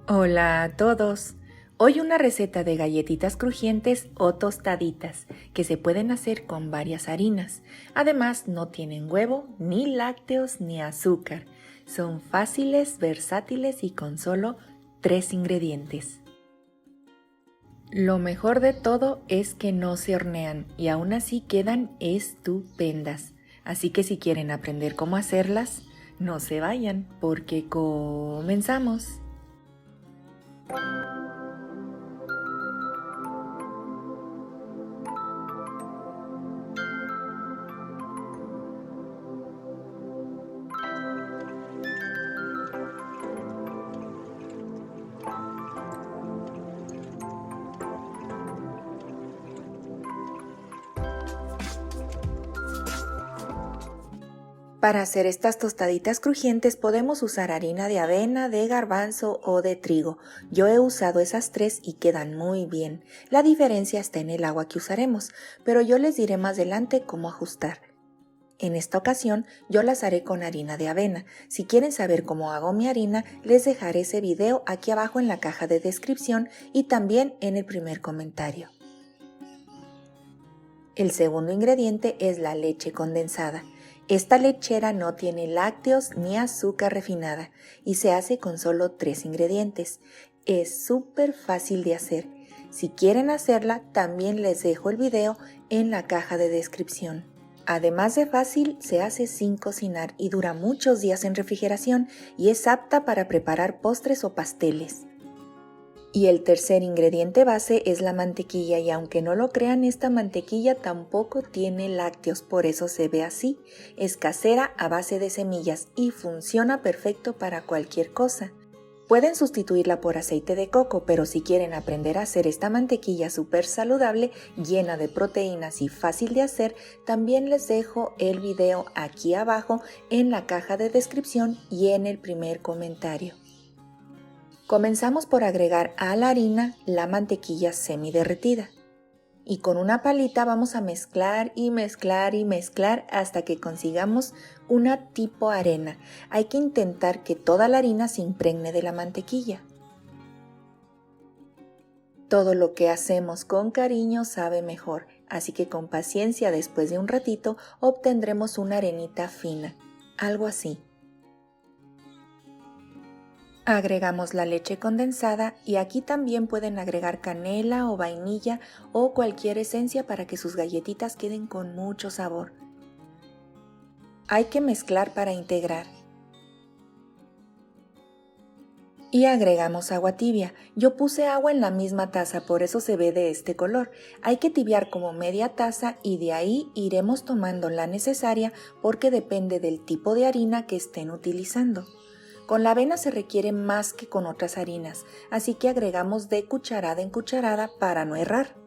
Hola a todos. Hoy una receta de galletitas crujientes o tostaditas que se pueden hacer con varias harinas. Además no tienen huevo, ni lácteos, ni azúcar. Son fáciles, versátiles y con solo 3 ingredientes. Lo mejor de todo es que no se hornean y aún así quedan estupendas. Así que si quieren aprender cómo hacerlas, no se vayan porque comenzamos. Para hacer estas tostaditas crujientes podemos usar harina de avena, de garbanzo o de trigo. Yo he usado esas tres y quedan muy bien. La diferencia está en el agua que usaremos, pero yo les diré más adelante cómo ajustar. En esta ocasión yo las haré con harina de avena. Si quieren saber cómo hago mi harina, les dejaré ese video aquí abajo en la caja de descripción y también en el primer comentario. El segundo ingrediente es la leche condensada. Esta lechera no tiene lácteos ni azúcar refinada y se hace con solo 3 ingredientes. Es súper fácil de hacer. Si quieren hacerla, también les dejo el video en la caja de descripción. Además de fácil, se hace sin cocinar y dura muchos días en refrigeración y es apta para preparar postres o pasteles. Y el tercer ingrediente base es la mantequilla y aunque no lo crean, esta mantequilla tampoco tiene lácteos, por eso se ve así. Es casera a base de semillas y funciona perfecto para cualquier cosa. Pueden sustituirla por aceite de coco, pero si quieren aprender a hacer esta mantequilla súper saludable, llena de proteínas y fácil de hacer, también les dejo el video aquí abajo en la caja de descripción y en el primer comentario. Comenzamos por agregar a la harina la mantequilla semiderretida y con una palita vamos a mezclar y mezclar y mezclar hasta que consigamos una tipo arena. Hay que intentar que toda la harina se impregne de la mantequilla. Todo lo que hacemos con cariño sabe mejor, así que con paciencia después de un ratito obtendremos una arenita fina, algo así. Agregamos la leche condensada y aquí también pueden agregar canela o vainilla o cualquier esencia para que sus galletitas queden con mucho sabor. Hay que mezclar para integrar. Y agregamos agua tibia. Yo puse agua en la misma taza, por eso se ve de este color. Hay que tibiar como media taza y de ahí iremos tomando la necesaria porque depende del tipo de harina que estén utilizando. Con la avena se requiere más que con otras harinas, así que agregamos de cucharada en cucharada para no errar.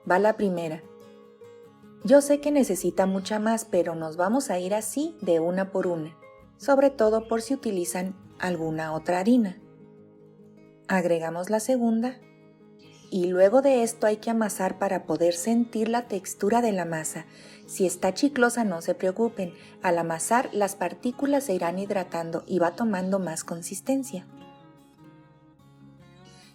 Va la primera. Yo sé que necesita mucha más, pero nos vamos a ir así de una por una, sobre todo por si utilizan alguna otra harina. Agregamos la segunda y luego de esto hay que amasar para poder sentir la textura de la masa. Si está chiclosa no se preocupen, al amasar las partículas se irán hidratando y va tomando más consistencia.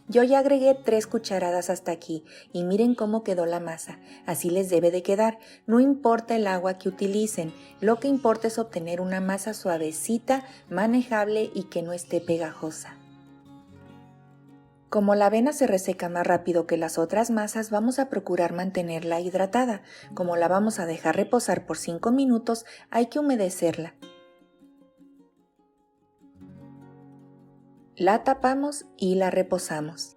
Yo ya agregué 3 cucharadas hasta aquí y miren cómo quedó la masa, así les debe de quedar, no importa el agua que utilicen, lo que importa es obtener una masa suavecita, manejable y que no esté pegajosa. Como la avena se reseca más rápido que las otras masas, vamos a procurar mantenerla hidratada. Como la vamos a dejar reposar por 5 minutos, hay que humedecerla. La tapamos y la reposamos.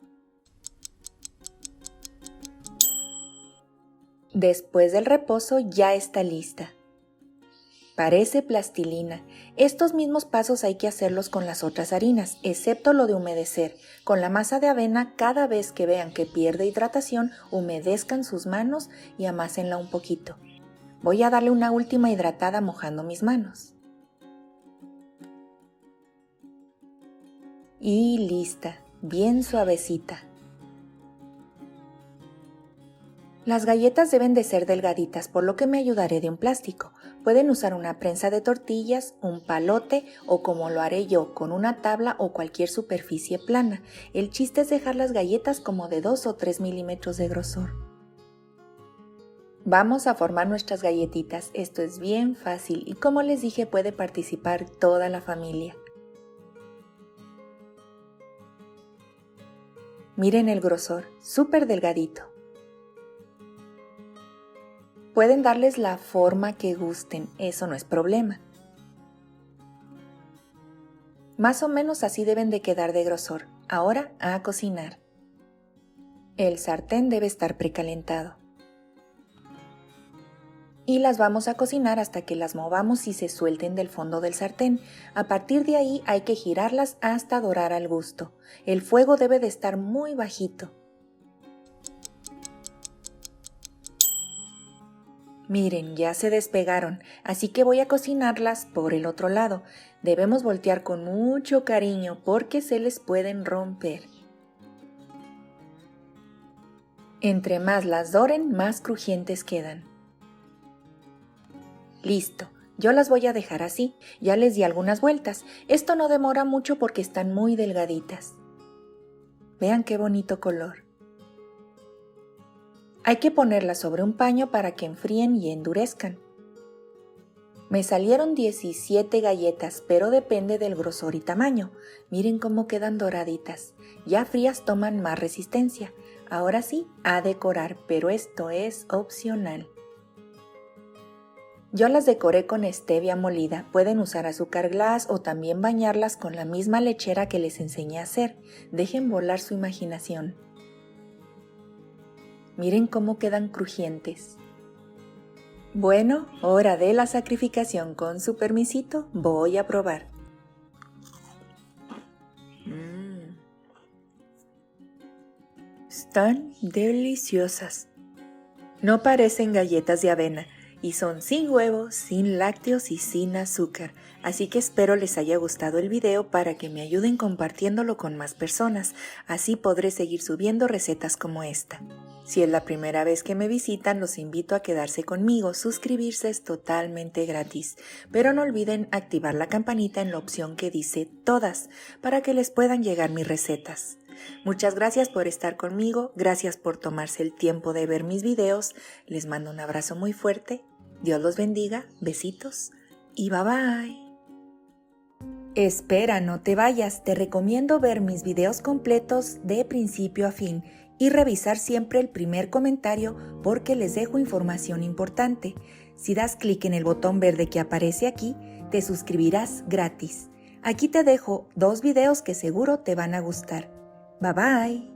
Después del reposo ya está lista. Parece plastilina. Estos mismos pasos hay que hacerlos con las otras harinas, excepto lo de humedecer. Con la masa de avena, cada vez que vean que pierde hidratación, humedezcan sus manos y amásenla un poquito. Voy a darle una última hidratada mojando mis manos. Y lista, bien suavecita. Las galletas deben de ser delgaditas, por lo que me ayudaré de un plástico. Pueden usar una prensa de tortillas, un palote o como lo haré yo, con una tabla o cualquier superficie plana. El chiste es dejar las galletas como de 2 o 3 milímetros de grosor. Vamos a formar nuestras galletitas. Esto es bien fácil y como les dije puede participar toda la familia. Miren el grosor, súper delgadito. Pueden darles la forma que gusten, eso no es problema. Más o menos así deben de quedar de grosor. Ahora a cocinar. El sartén debe estar precalentado. Y las vamos a cocinar hasta que las movamos y se suelten del fondo del sartén. A partir de ahí hay que girarlas hasta dorar al gusto. El fuego debe de estar muy bajito. Miren, ya se despegaron, así que voy a cocinarlas por el otro lado. Debemos voltear con mucho cariño porque se les pueden romper. Entre más las doren, más crujientes quedan. Listo, yo las voy a dejar así, ya les di algunas vueltas. Esto no demora mucho porque están muy delgaditas. Vean qué bonito color. Hay que ponerlas sobre un paño para que enfríen y endurezcan. Me salieron 17 galletas, pero depende del grosor y tamaño. Miren cómo quedan doraditas. Ya frías toman más resistencia. Ahora sí, a decorar, pero esto es opcional. Yo las decoré con stevia molida. Pueden usar azúcar glass o también bañarlas con la misma lechera que les enseñé a hacer. Dejen volar su imaginación. Miren cómo quedan crujientes. Bueno, hora de la sacrificación. Con su permisito, voy a probar. Están deliciosas. No parecen galletas de avena y son sin huevos, sin lácteos y sin azúcar. Así que espero les haya gustado el video para que me ayuden compartiéndolo con más personas. Así podré seguir subiendo recetas como esta. Si es la primera vez que me visitan, los invito a quedarse conmigo. Suscribirse es totalmente gratis, pero no olviden activar la campanita en la opción que dice Todas para que les puedan llegar mis recetas. Muchas gracias por estar conmigo, gracias por tomarse el tiempo de ver mis videos. Les mando un abrazo muy fuerte. Dios los bendiga, besitos y bye bye. Espera, no te vayas, te recomiendo ver mis videos completos de principio a fin y revisar siempre el primer comentario porque les dejo información importante. Si das clic en el botón verde que aparece aquí, te suscribirás gratis. Aquí te dejo 2 videos que seguro te van a gustar. Bye bye.